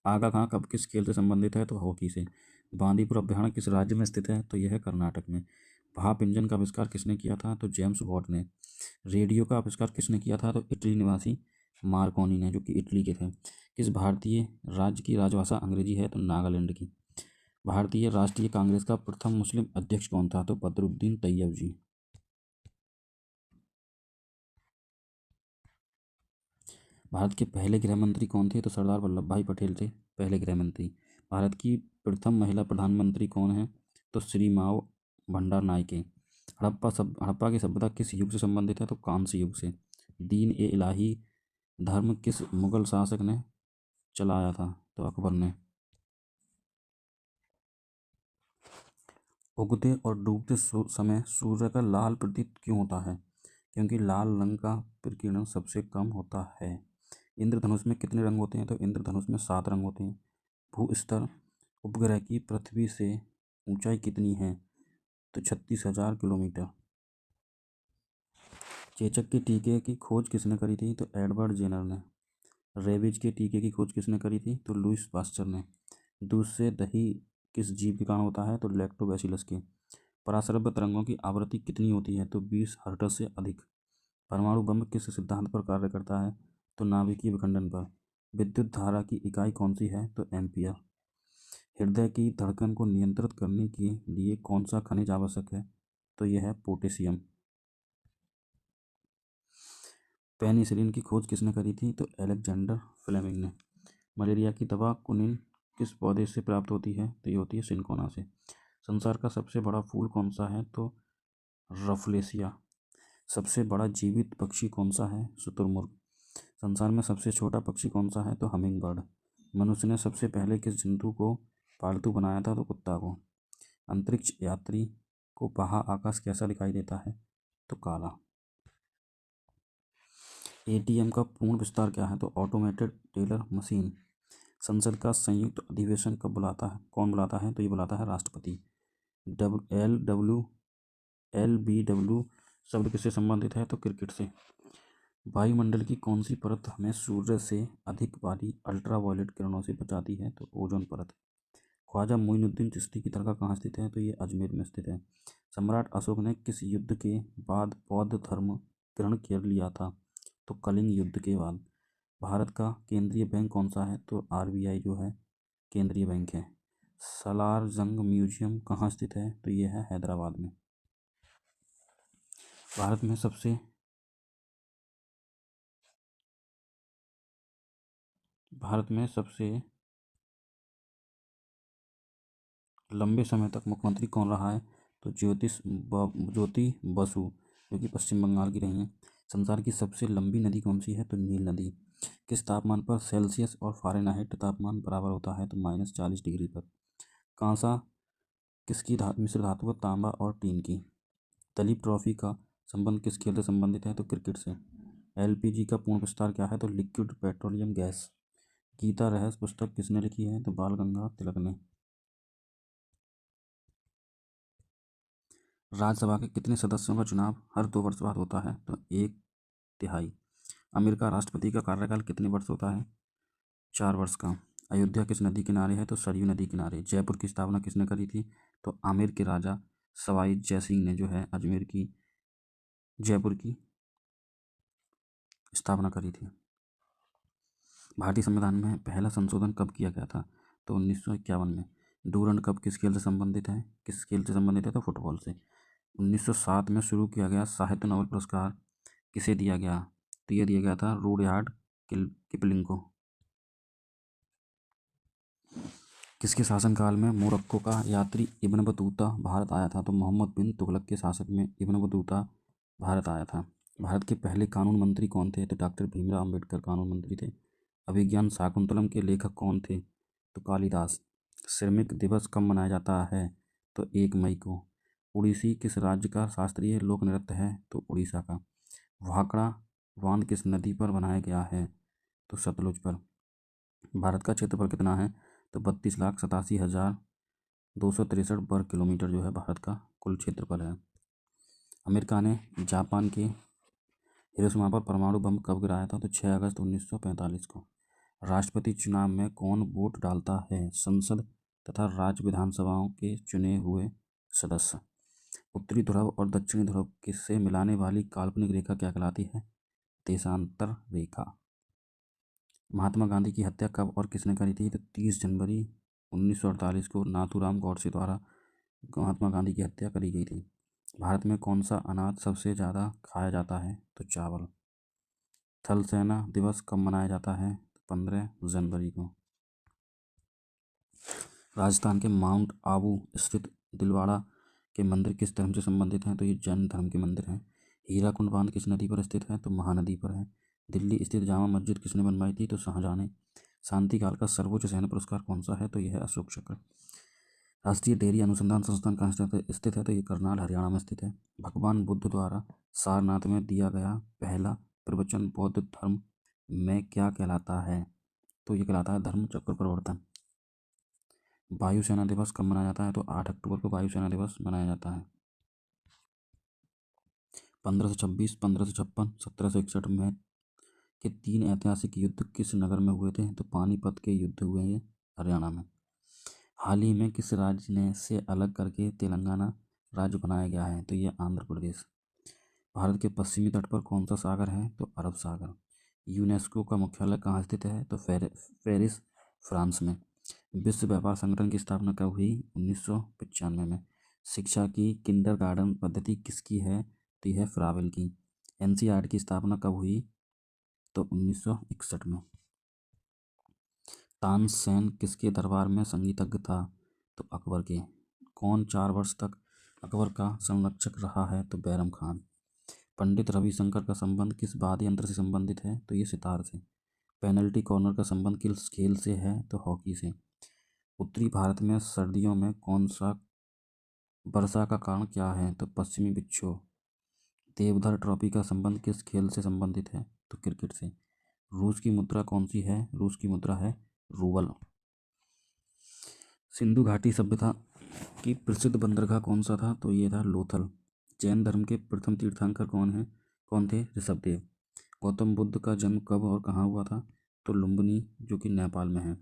आगा खां कब किस खेल से संबंधित है? तो हॉकी से। बांदीपुर अभयारण्य किस राज्य में स्थित है? तो यह है कर्नाटक में। भाप इंजन का आविष्कार किसने किया था? तो जेम्स वॉट ने। रेडियो का आविष्कार किसने किया था? तो इटली निवासी मार्कोनी ने, जो कि इटली के थे। किस भारतीय राज्य की राजभाषा अंग्रेजी है? तो नागालैंड की। भारतीय राष्ट्रीय कांग्रेस का प्रथम मुस्लिम अध्यक्ष कौन था? तो बदरुद्दीन तैयब जी। भारत के पहले गृह मंत्री कौन थे? तो सरदार वल्लभ भाई पटेल थे पहले गृह मंत्री। भारत की प्रथम महिला प्रधानमंत्री कौन है? तो श्री माव भंडार नायके। हड़प्पा की सभ्यता किस युग से संबंधित है? तो कांस्य युग से। दीन ए इलाही धर्म किस मुगल शासक ने चलाया था? तो अकबर ने। उगते और डूबते समय सूर्य का लाल प्रतीत क्यों होता है? क्योंकि लाल रंग का विकिरण सबसे कम होता है। इंद्रधनुष में कितने रंग होते हैं? तो इंद्रधनुष में 7 रंग होते हैं। भूस्तर उपग्रह की पृथ्वी से ऊंचाई कितनी है? तो 36,000 किलोमीटर। चेचक के टीके की खोज किसने करी थी? तो एडवर्ड जेनर ने। रेबीज के टीके की खोज किसने करी थी? तो लुईस पास्चर ने। दूध से दही किस जीव के कारण होता है? तो लैक्टोबैसिलस के। पराश्रव्य तरंगों की आवृत्ति कितनी होती है? तो 20 हर्ट्ज से अधिक। परमाणु बम किस सिद्धांत पर कार्य करता है? तो नाभिकीय विखंडन पर। विद्युत धारा की इकाई कौन सी है? तो एम्पियर। हृदय की धड़कन को नियंत्रित करने के लिए कौन सा खनिज आवश्यक है? तो यह है पोटेशियम। पेनिसिलिन की खोज किसने करी थी? तो अलेक्जेंडर फ्लेमिंग ने। मलेरिया की दवा कुनिन किस पौधे से प्राप्त होती है? तो ये होती है सिनकोना से। संसार का सबसे बड़ा फूल कौन सा है? तो रफलेसिया। सबसे बड़ा जीवित पक्षी कौन सा है? शुतुरमुर्ग। संसार में सबसे छोटा पक्षी कौन सा है? तो हमिंग बर्ड। मनुष्य ने सबसे पहले किस जंतु को पालतू बनाया था? तो कुत्ता को। अंतरिक्ष यात्री को बाह्य आकाश कैसा दिखाई देता है? तो काला। एटीएम का पूर्ण विस्तार क्या है? तो ऑटोमेटेड टेलर मशीन। संसद का संयुक्त अधिवेशन कब बुलाता है? कौन बुलाता है? तो ये बुलाता है राष्ट्रपति। LBW शब्द किससे संबंधित है? तो क्रिकेट से। वायुमंडल की कौन सी परत हमें सूर्य से अधिक वाली अल्ट्रावायलेट किरणों से बचाती है? तो ओजोन परत। ख्वाजा मोइनुद्दीन चिश्ती की दरगाह कहाँ स्थित है? तो ये अजमेर में स्थित है। सम्राट अशोक ने किस युद्ध के बाद बौद्ध धर्म ग्रहण कर लिया था? तो कलिंग युद्ध के बाद। भारत का केंद्रीय बैंक कौन सा है? तो RBI जो है केंद्रीय बैंक है। सालार जंग म्यूजियम कहाँ स्थित है? तो ये है हैदराबाद में। भारत में सबसे भारत में सबसे लंबे समय तक मुख्यमंत्री कौन रहा है? तो ज्योति बसु, जो कि पश्चिम बंगाल की रही हैं। संसार की सबसे लंबी नदी कौन सी है? तो नील नदी। किस तापमान पर सेल्सियस और फ़ारेनहाइट तापमान बराबर होता है? तो -40 डिग्री पर। कांसा किसकी मिश्र धातु है? तांबा और टीन की। दलीप ट्रॉफी का संबंध किस खेल से संबंधित है? तो क्रिकेट से। LPG का पूर्ण विस्तार क्या है? तो लिक्विड पेट्रोलियम गैस। गीता रहस्य पुस्तक किसने लिखी है? तो बाल गंगाधर तिलक ने। राज्यसभा के कितने सदस्यों का चुनाव हर 2 वर्ष बाद होता है? तो 1/3। अमेरिका राष्ट्रपति का कार्यकाल कितने वर्ष होता है? 4 वर्ष का। अयोध्या किस नदी किनारे है? तो सरयू नदी किनारे। जयपुर की स्थापना किसने करी थी? तो आमेर के राजा सवाई जयसिंह ने जो है अजमेर की जयपुर की स्थापना करी थी। भारतीय संविधान में पहला संशोधन कब किया गया था? तो 1951 में। डूरंड कप किस खेल से संबंधित है? किस खेल से संबंधित है? तो फुटबॉल से। 1907 में शुरू किया गया साहित्य नोबेल पुरस्कार किसे दिया गया? तो यह दिया गया था रूडयार्ड किपलिंग को। किसके शासनकाल में मोरक्को का यात्री इब्न बतूता भारत आया था? तो मोहम्मद बिन तुगलक के शासक में इब्न बतूता भारत आया था। भारत के पहले कानून मंत्री कौन थे? तो डॉक्टर भीमराव अम्बेडकर कानून मंत्री थे। अभिज्ञान शाकुंतलम के लेखक कौन थे? तो कालिदास। श्रमिक दिवस कब मनाया जाता है? तो 1 मई को। उड़ीसी किस राज्य का शास्त्रीय लोक नृत्य है? तो उड़ीसा का। भाखड़ा बांध किस नदी पर बनाया गया है? तो सतलुज पर। भारत का क्षेत्रफल कितना है? तो 32,87,263 वर्ग किलोमीटर जो है भारत का कुल क्षेत्रफल है। अमेरिका ने जापान के हिरोशिमा पर परमाणु बम कब गिराया था? तो 6 अगस्त 1945 को। राष्ट्रपति चुनाव में कौन वोट डालता है? संसद तथा राज्य विधानसभाओं के चुने हुए सदस्य। उत्तरी ध्रुव और दक्षिणी ध्रुव किससे मिलाने वाली काल्पनिक रेखा क्या कहलाती है? देशांतर रेखा। महात्मा गांधी की हत्या कब और किसने करी थी? तो 30 जनवरी 1948 को नाथूराम गॉडसे द्वारा महात्मा गांधी की हत्या करी गई थी। भारत में कौन सा अनाज सबसे ज़्यादा खाया जाता है? तो चावल। थल सेना दिवस कब मनाया जाता है? 15 जनवरी को। राजस्थान के माउंट आबू स्थित दिलवाड़ा के मंदिर किस धर्म से संबंधित हैं? तो ये जैन धर्म के मंदिर हैं। हीराकुंड बांध किस नदी पर स्थित है? तो महानदी पर है। दिल्ली स्थित जामा मस्जिद किसने बनवाई थी? तो शाहजहाँ ने। शांति काल का सर्वोच्च सैन्य पुरस्कार कौन सा है? तो यह है अशोक चक्र। राष्ट्रीय डेयरी अनुसंधान संस्थान कहाँ स्थित है? तो ये करनाल हरियाणा में स्थित है। भगवान बुद्ध द्वारा सारनाथ में दिया गया पहला प्रवचन बौद्ध धर्म में क्या कहलाता है? तो ये कहलाता है धर्म चक्र प्रवर्तन। वायुसेना दिवस कब मनाया जाता है? तो 8 अक्टूबर को वायुसेना दिवस मनाया जाता है। 1526, 1556, 1761 में के 3 ऐतिहासिक युद्ध किस नगर में हुए थे? तो पानीपत के युद्ध हुए हैं हरियाणा में। हाल ही में किस राज्य ने से अलग करके तेलंगाना राज्य बनाया गया है? तो ये आंध्र प्रदेश। भारत के पश्चिमी तट पर कौन सा सागर है? तो अरब सागर। यूनेस्को का मुख्यालय कहाँ स्थित है? तो पेरिस, फ्रांस में। विश्व व्यापार संगठन की स्थापना कब हुई? 1995 में। शिक्षा की किंडरगार्टन पद्धति किसकी है? तो यह फ्रावेल की। एनसीईआरटी की स्थापना कब हुई? तो 1961 में। तानसेन किसके दरबार में संगीतज्ञ था? तो अकबर के। कौन 4 वर्ष तक अकबर का संरक्षक रहा है? तो बैरम खान। पंडित रविशंकर का संबंध किस वाद्य यंत्र से संबंधित है? तो ये सितार से। पेनल्टी कॉर्नर का संबंध किस खेल से है? तो हॉकी से। उत्तरी भारत में सर्दियों में कौन सा वर्षा का कारण क्या है? तो पश्चिमी विक्षोभ। देवधर ट्रॉफी का संबंध किस खेल से संबंधित है? तो क्रिकेट से। रूस की मुद्रा कौन सी है? रूस की मुद्रा है रूबल। सिंधु घाटी सभ्यता की प्रसिद्ध बंदरगाह कौन सा था? तो ये था लोथल। जैन धर्म के प्रथम तीर्थंकर कौन थे? ऋषभदेव। गौतम बुद्ध का जन्म कब और कहाँ हुआ था? तो लुम्बिनी, जो कि नेपाल में है।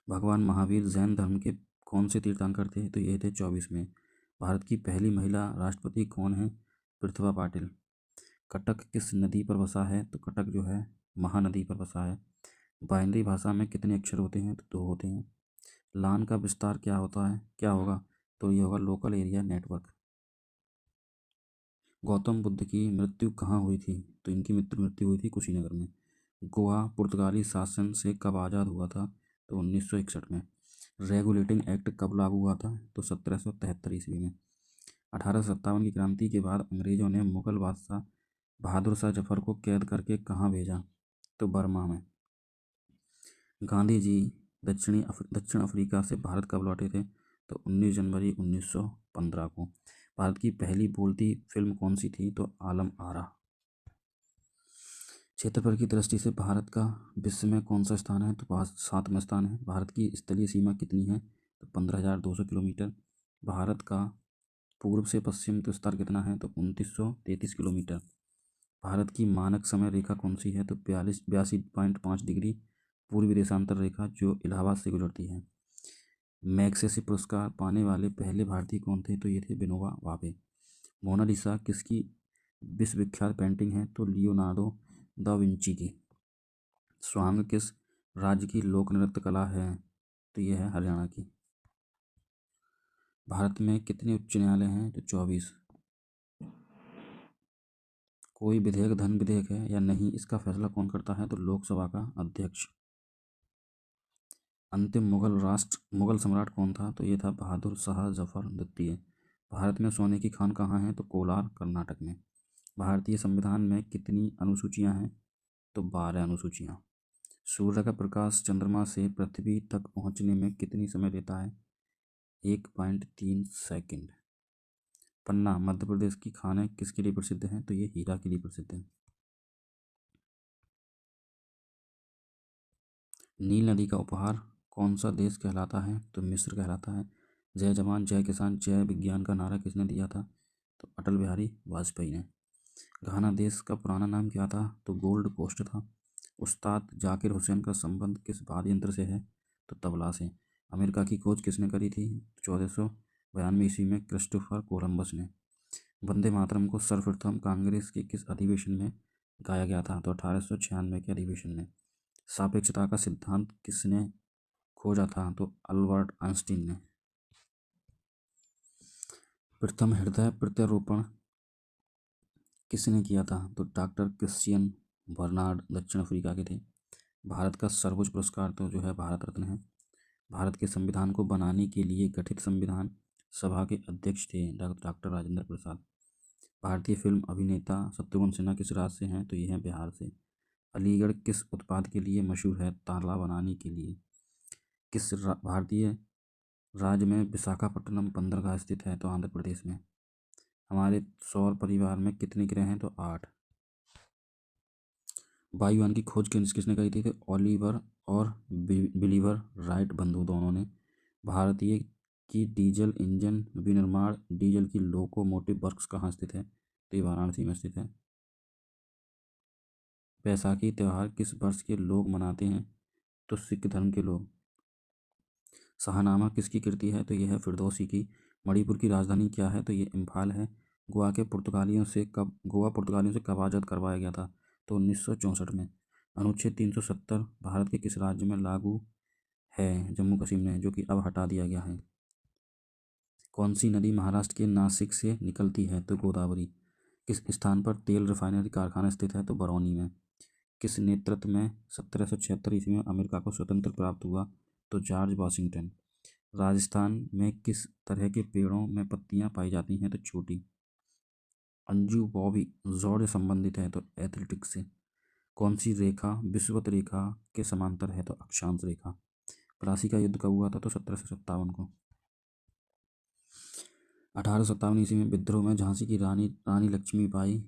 भगवान महावीर जैन धर्म के कौन से तीर्थंकर थे? तो ये थे 24वें। भारत की पहली महिला राष्ट्रपति कौन है? प्रतिभा पाटिल। कटक किस नदी पर बसा है? तो कटक जो है महानदी पर बसा है। बाइनरी भाषा में कितने अक्षर होते हैं? तो 2 होते हैं। लान का विस्तार क्या होगा? तो ये होगा local area network. Gautam Buddha की मृत्यु कहाँ हुई थी? तो इनकी मृत्यु हुई थी कुशीनगर में। गोवा पुर्तगाली शासन से कब आज़ाद हुआ था? तो 1961 में। रेगुलेटिंग एक्ट कब लागू हुआ था? तो 1773 ईस्वी में। 1857 की क्रांति के बाद अंग्रेजों ने मुगल बादशाह बहादुर शाह जफर को कैद करके कहाँ भेजा? तो बर्मा में। गांधी जी दक्षिण अफ्रीका से भारत कब लौटे थे? तो 19 जनवरी 1915 को। भारत की पहली बोलती फिल्म कौन सी थी? तो आलम आरा। क्षेत्रफल की दृष्टि से भारत का विश्व में कौन सा स्थान है? तो 7वां स्थान है। भारत की स्थलीय सीमा कितनी है? तो 15,200 किलोमीटर। भारत का पूर्व से पश्चिम विस्तार कितना है? तो 2933 किलोमीटर। भारत की मानक समय रेखा कौन सी है? तो 82.5 डिग्री पूर्वी देशांतर रेखा, जो इलाहाबाद से गुजरती है। मैग्सेसे पुरस्कार पाने वाले पहले भारतीय कौन थे? तो ये थे विनोबा भावे। मोनालिसा किसकी विश्वविख्यात पेंटिंग है? तो लियोनार्डो दा विंची की। स्वांग किस राज्य की लोक नृत्य कला है? तो यह है हरियाणा की। भारत में कितने उच्च न्यायालय हैं? तो 24। कोई विधेयक धन विधेयक है या नहीं, इसका फैसला कौन करता है? तो लोकसभा का अध्यक्ष। अंतिम मुगल सम्राट कौन था? तो ये था बहादुर शाह जफर द्वितीय। भारत में सोने की खान कहाँ है? तो कोलार, कर्नाटक में। भारतीय संविधान में कितनी अनुसूचियां हैं? तो 12 अनुसूचियां। सूर्य का प्रकाश चंद्रमा से पृथ्वी तक पहुंचने में कितनी समय लेता है? 1.3 सेकंड। पन्ना मध्य प्रदेश की खान किसके लिए प्रसिद्ध है? तो ये हीरा के लिए प्रसिद्ध है। नील नदी का उपहार कौन सा देश कहलाता है? तो मिस्र कहलाता है। जय जवान जय किसान जय विज्ञान का नारा किसने दिया था? तो अटल बिहारी वाजपेयी ने। घाना देश का पुराना नाम क्या था? तो गोल्ड कोस्ट था। उस्ताद जाकिर हुसैन का संबंध किस वाद्य यंत्र से है? तो तबला से। अमेरिका की खोज किसने करी थी? 1492 ईस्वी में क्रिस्टोफर कोलंबस ने। वंदे मातरम को सर्वप्रथम कांग्रेस के किस अधिवेशन में गाया गया था? तो 1896 के अधिवेशन में। सापेक्षता का सिद्धांत किसने खोजा था? तो अल्बर्ट आइंस्टीन ने। प्रथम हृदय प्रत्यारोपण किसने किया था? तो डॉक्टर क्रिश्चियन बर्नार्ड दक्षिण अफ्रीका के थे। भारत का सर्वोच्च पुरस्कार तो जो है भारत रत्न है। भारत के संविधान को बनाने के लिए गठित संविधान सभा के अध्यक्ष थे डॉक्टर राजेंद्र प्रसाद। भारतीय फिल्म अभिनेता शत्रुघ्न सिन्हा किस राज्य से हैं? तो ये हैं बिहार से। अलीगढ़ किस उत्पाद के लिए मशहूर है? ताला बनाने के लिए। किस भारतीय राज्य में विशाखापट्टनम बंदरगाह स्थित है? तो आंध्र प्रदेश में। हमारे सौर परिवार में कितने ग्रह हैं? तो 8। वायुयान की खोज किसने करी थी? तो ओलिवर और बिलीवर राइट बंधु दोनों ने। भारतीय की डीजल इंजन विनिर्माण डीजल की लोकोमोटिव वर्क्स कहाँ स्थित है? तो ये वाराणसी में स्थित है। बैसाखी त्यौहार किस वर्ष के लोग मनाते हैं? तो सिख धर्म के लोग। शाहनामा किसकी कृति है? तो यह है फिरदौसी की। मणिपुर की राजधानी क्या है? तो ये इम्फाल है। गोवा पुर्तगालियों से कब आज़ाद करवाया गया था? तो 1964 में। अनुच्छेद 370 भारत के किस राज्य में लागू है? जम्मू कश्मीर में, जो कि अब हटा दिया गया है। कौन सी नदी महाराष्ट्र के नासिक से निकलती है? तो गोदावरी। किस स्थान पर तेल रिफाइनरी कारखाना स्थित है? तो बरौनी में। किस नेतृत्व में 1776 ईस्वी में अमेरिका को स्वतंत्र प्राप्त हुआ? तो जॉर्ज वाशिंगटन। राजस्थान में किस तरह के पेड़ों में पत्तियां पाई जाती हैं? तो छोटी। अंजू बॉबी जोड़ संबंधित है? तो एथलेटिक्स से। कौन सी रेखा विषुवत रेखा के समांतर है? तो अक्षांश रेखा। प्लासी का युद्ध कब हुआ था? तो 1757 को। 1857 ईस्वी में विद्रोह में झांसी की रानी लक्ष्मीबाई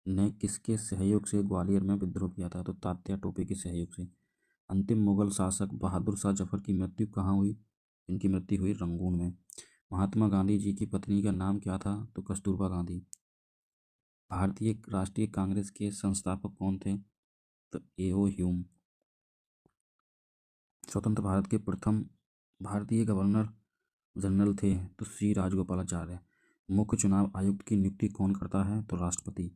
ने किसके सहयोग से ग्वालियर में विद्रोह किया था? तो तात्या टोपे के सहयोग से। अंतिम मुगल शासक बहादुर शाह जफर की मृत्यु कहाँ हुई? इनकी मृत्यु हुई रंगून में। महात्मा गांधी जी की पत्नी का नाम क्या था? तो कस्तूरबा गांधी। भारतीय राष्ट्रीय कांग्रेस के संस्थापक कौन थे? तो ए.ओ. ह्यूम। स्वतंत्र भारत के प्रथम भारतीय गवर्नर जनरल थे? तो सी राजगोपालाचार्य। मुख्य चुनाव आयुक्त की नियुक्ति कौन करता है? तो राष्ट्रपति।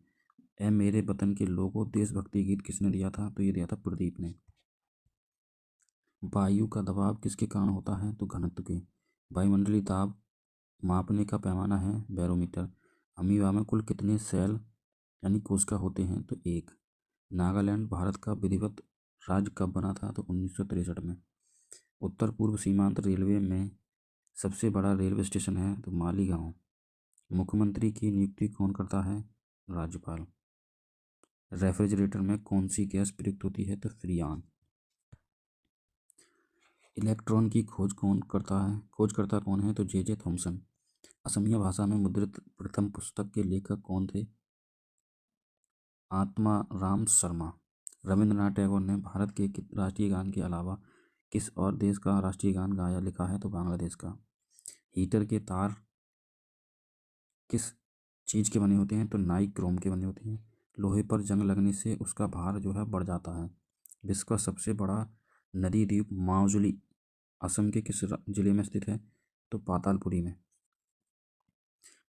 ए मेरे वतन के लोगों देशभक्ति गीत किसने दिया था? तो ये दिया था प्रदीप ने। वायु का दबाव किसके कारण होता है? तो घनत्व के। वायुमंडलीय दाब मापने का पैमाना है बैरोमीटर। अमीबा में कुल कितने सेल यानी कोशिका होते हैं? तो 1। नागालैंड भारत का विधिवत राज्य कब बना था? तो 1963 में। उत्तर पूर्व सीमांत रेलवे में सबसे बड़ा रेलवे स्टेशन है? तो मालीगांव। मुख्यमंत्री की नियुक्ति कौन करता है? राज्यपाल। रेफ्रिजरेटर में कौन सी गैस प्रयुक्त होती है? तो फ्रीऑन। इलेक्ट्रॉन की खोजकर्ता कौन है? तो जे थॉमसन। असमिया भाषा में मुद्रित प्रथम पुस्तक के लेखक कौन थे? आत्माराम शर्मा। रविंद्रनाथ टैगोर ने भारत के राष्ट्रीय गान के अलावा किस और देश का राष्ट्रीय गान गाया लिखा है? तो बांग्लादेश का। हीटर के तार किस चीज़ के बने होते हैं? तो नाइक्रोम के बने होते हैं। लोहे पर जंग लगने से उसका भार जो है बढ़ जाता है। विश्व का सबसे बड़ा नदी द्वीप माजुली असम के किस जिले में स्थित है? तो पातालपुरी में।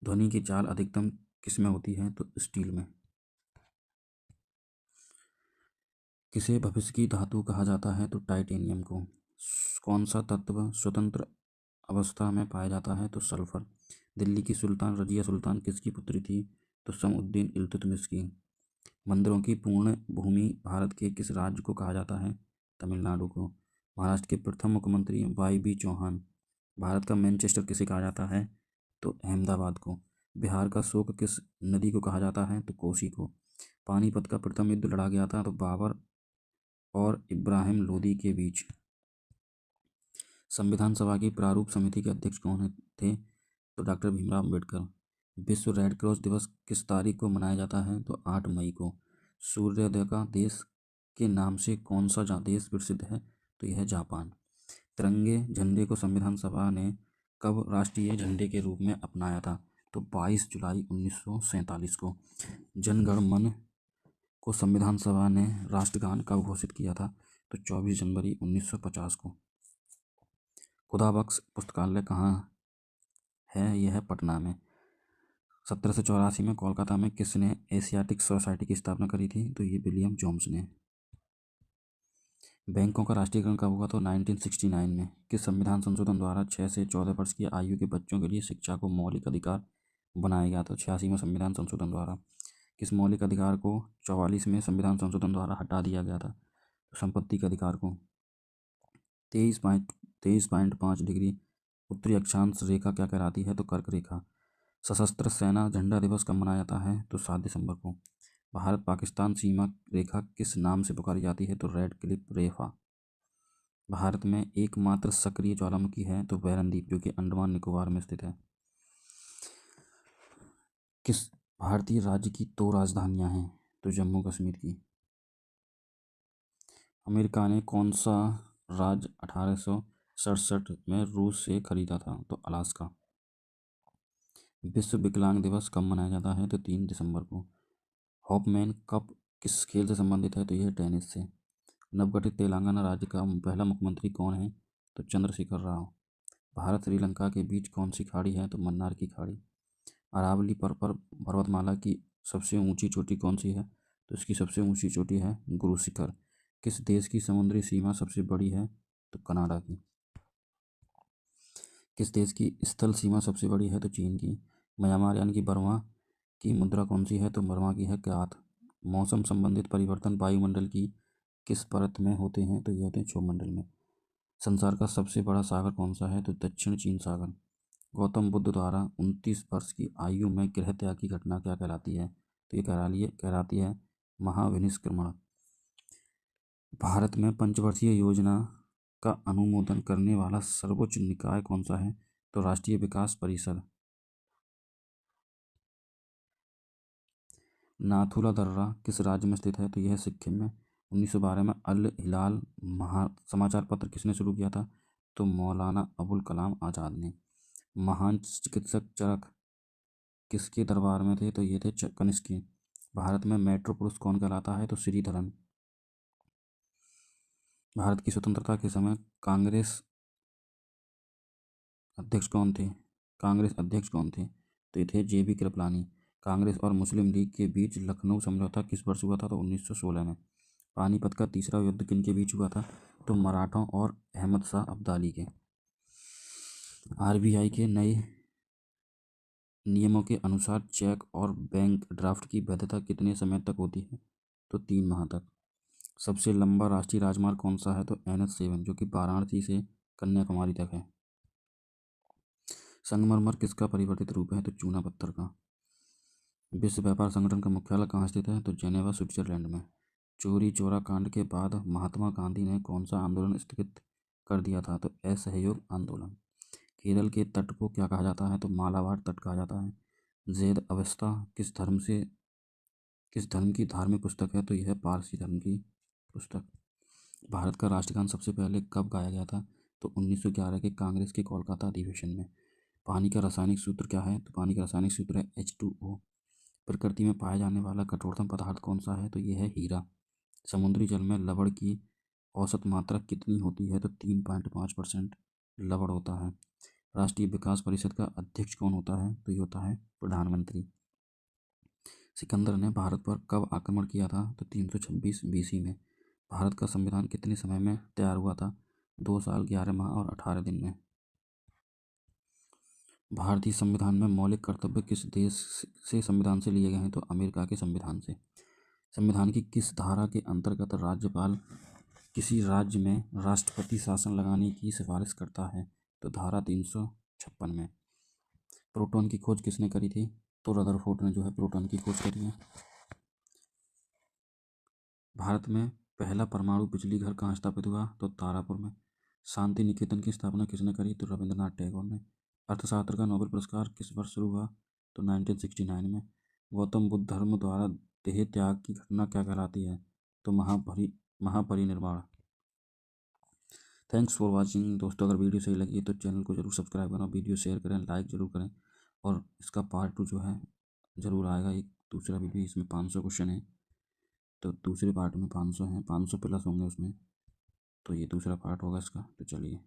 ध्वनि की चाल अधिकतम किस में होती है? तो स्टील में। किसे भविष्य की धातु कहा जाता है? तो टाइटेनियम को। कौन सा तत्व स्वतंत्र अवस्था में पाया जाता है? तो सल्फर। दिल्ली की सुल्तान रजिया सुल्तान किसकी पुत्री थी? तो समउद्दीन इल्तुतमिश की। मंदिरों की पूर्ण भूमि भारत के किस राज्य को कहा जाता है? तमिलनाडु को। महाराष्ट्र के प्रथम मुख्यमंत्री वाई चौहान। भारत का मैनचेस्टर किसे कहा जाता है? तो अहमदाबाद को। बिहार का शोक किस नदी को कहा जाता है? तो कोसी को। पानीपत का प्रथम युद्ध लड़ा गया था? तो बाबर और इब्राहिम लोदी के बीच। संविधान सभा की प्रारूप समिति के अध्यक्ष कौन थे? तो डॉक्टर भीमराव अम्बेडकर। विश्व रेड क्रॉस दिवस किस तारीख को मनाया जाता है? तो 8 मई को। सूर्योदय का देश के नाम से कौन सा देश प्रसिद्ध है? तो यह है जापान। तिरंगे झंडे को संविधान सभा ने कब राष्ट्रीय झंडे के रूप में अपनाया था? तो 22 जुलाई 1947 को। जनगण मन को संविधान सभा ने राष्ट्रगान कब घोषित किया था? तो 24 जनवरी 1950 को। खुदा बख्श पुस्तकालय कहाँ है, यह है पटना में। 1784 में कोलकाता में किसने एशियाटिक सोसाइटी की स्थापना करी थी? तो ये विलियम जोन्स ने। बैंकों का राष्ट्रीयकरण कब हुआ? तो 1969 में। किस संविधान संशोधन द्वारा 6 से 14 वर्ष की आयु के बच्चों के लिए शिक्षा को मौलिक अधिकार बनाया गया? तो 86वें संविधान संशोधन द्वारा। किस मौलिक अधिकार को 44वें संविधान संशोधन द्वारा हटा दिया गया था? तो संपत्ति के अधिकार को। 23.5 डिग्री उत्तरी अक्षांश रेखा क्या कहलाती है? तो कर्क रेखा। सशस्त्र सेना झंडा दिवस कब मनाया जाता है? तो 7 दिसंबर को। भारत पाकिस्तान सीमा रेखा किस नाम से पुकारी जाती है? तो रेड क्लिफ रेखा। भारत में एकमात्र सक्रिय ज्वालामुखी है तो बैरन द्वीप, जो कि अंडमान निकोबार में स्थित है। किस भारतीय राज्य की 2 राजधानियां हैं? तो जम्मू कश्मीर की। अमेरिका ने कौन सा राज्य 1867 में रूस से खरीदा था? तो अलास्का। विश्व विकलांग दिवस कब मनाया जाता है? तो 3 दिसंबर को। हॉपमैन कप किस खेल से संबंधित है? तो यह टेनिस से। नवगठित तेलंगाना राज्य का पहला मुख्यमंत्री कौन है? तो चंद्रशेखर राव। भारत श्रीलंका के बीच कौन सी खाड़ी है? तो मन्नार की खाड़ी। अरावली पर्वतमाला की सबसे ऊंची चोटी कौन सी है? तो इसकी सबसे ऊंची चोटी है गुरु शिखर। किस देश की समुद्री सीमा सबसे बड़ी है? तो कनाडा की। किस देश की स्थल सीमा सबसे बड़ी है? तो चीन की। म्यांमार यानी कि बर्मा की मुद्रा कौन सी है? तो बर्मा की है क्यात। मौसम संबंधित परिवर्तन वायुमंडल की किस परत में होते हैं? तो ये होते हैं क्षोभमंडल में। संसार का सबसे बड़ा सागर कौन सा है? तो दक्षिण चीन सागर। गौतम बुद्ध द्वारा 29 वर्ष की आयु में गृह त्याग की घटना क्या कहलाती है? तो ये कहलाती है महाविनिष्क्रमण। भारत में पंचवर्षीय योजना का अनुमोदन करने वाला सर्वोच्च निकाय कौन सा है? तो राष्ट्रीय विकास परिषद। नाथुला दर्रा किस राज्य में स्थित है? तो यह सिक्किम में। 1912 में अल हिलाल समाचार पत्र किसने शुरू किया था? तो मौलाना अबुल कलाम आज़ाद ने। महान चिकित्सक चरक किसके दरबार में थे? तो ये थे कनिष्क के। भारत में मेट्रो पुरुष कौन कहलाता है? तो श्रीधरन। भारत की स्वतंत्रता के समय कांग्रेस अध्यक्ष कौन थे? तो ये थे JB कृपलानी। कांग्रेस और मुस्लिम लीग के बीच लखनऊ समझौता किस वर्ष हुआ था? तो 1916 में। पानीपत का तीसरा युद्ध किनके बीच हुआ था? तो मराठों और अहमद शाह अब्दाली के। RBI के नए नियमों के अनुसार चेक और बैंक ड्राफ्ट की वैधता कितने समय तक होती है? तो 3 माह तक। सबसे लंबा राष्ट्रीय राजमार्ग कौन सा है? तो NH7, जो कि वाराणसी से कन्याकुमारी तक है। संगमरमर किसका परिवर्तित रूप है? तो चूना पत्थर का। विश्व व्यापार संगठन का मुख्यालय कहाँ स्थित है? तो जेनेवा स्विट्जरलैंड में। चोरी चोरा कांड के बाद महात्मा गांधी ने कौन सा आंदोलन स्थगित कर दिया था? तो असहयोग आंदोलन। केरल के तट को क्या कहा जाता है? तो मालाबार तट कहा जाता है। ज़ैद अवस्था किस धर्म की धार्मिक पुस्तक है? तो यह पारसी धर्म की पुस्तक। भारत का राष्ट्रगान सबसे पहले कब गाया गया था? तो 1911 के कांग्रेस के कोलकाता अधिवेशन में। पानी का रासायनिक सूत्र क्या है? तो पानी का रासायनिक सूत्र है H2O। प्रकृति में पाया जाने वाला कठोरतम पदार्थ कौन सा है? तो यह है हीरा। समुद्री जल में लवण की औसत मात्रा कितनी होती है? तो 3.5% लवण होता है। राष्ट्रीय विकास परिषद का अध्यक्ष कौन होता है? तो ये होता है प्रधानमंत्री। सिकंदर ने भारत पर कब आक्रमण किया था? तो 326 BC में। भारत का संविधान कितने समय में तैयार हुआ था? 2 साल 11 माह और 18 दिन में। भारतीय संविधान में मौलिक कर्तव्य किस देश से संविधान से लिए गए हैं? तो अमेरिका के संविधान से। संविधान की किस धारा के अंतर्गत राज्यपाल किसी राज्य में राष्ट्रपति शासन लगाने की सिफारिश करता है? तो धारा 356 में। प्रोटॉन की खोज किसने करी थी? तो रदरफोर्ड ने जो है प्रोटॉन की खोज करी है। भारत में पहला परमाणु बिजली घर कहाँ स्थापित हुआ? तो तारापुर में। शांति निकेतन की स्थापना किसने करी? तो रविंद्रनाथ टैगोर ने। अर्थशास्त्र का नोबेल पुरस्कार किस वर्ष शुरू हुआ? तो 1969 में। गौतम बुद्ध धर्म द्वारा देह त्याग की घटना क्या कहलाती है? तो महापरिनिर्वाण। थैंक्स फॉर वॉचिंग दोस्तों। अगर वीडियो सही लगी तो चैनल को जरूर सब्सक्राइब करना, वीडियो शेयर करें, लाइक ज़रूर करें। और इसका पार्ट 2 जो है ज़रूर आएगा। एक दूसरा वीडियो, इसमें 500 क्वेश्चन है, तो दूसरे पार्ट में 500 हैं, 500 प्लस होंगे उसमें। तो ये दूसरा पार्ट होगा इसका। तो चलिए।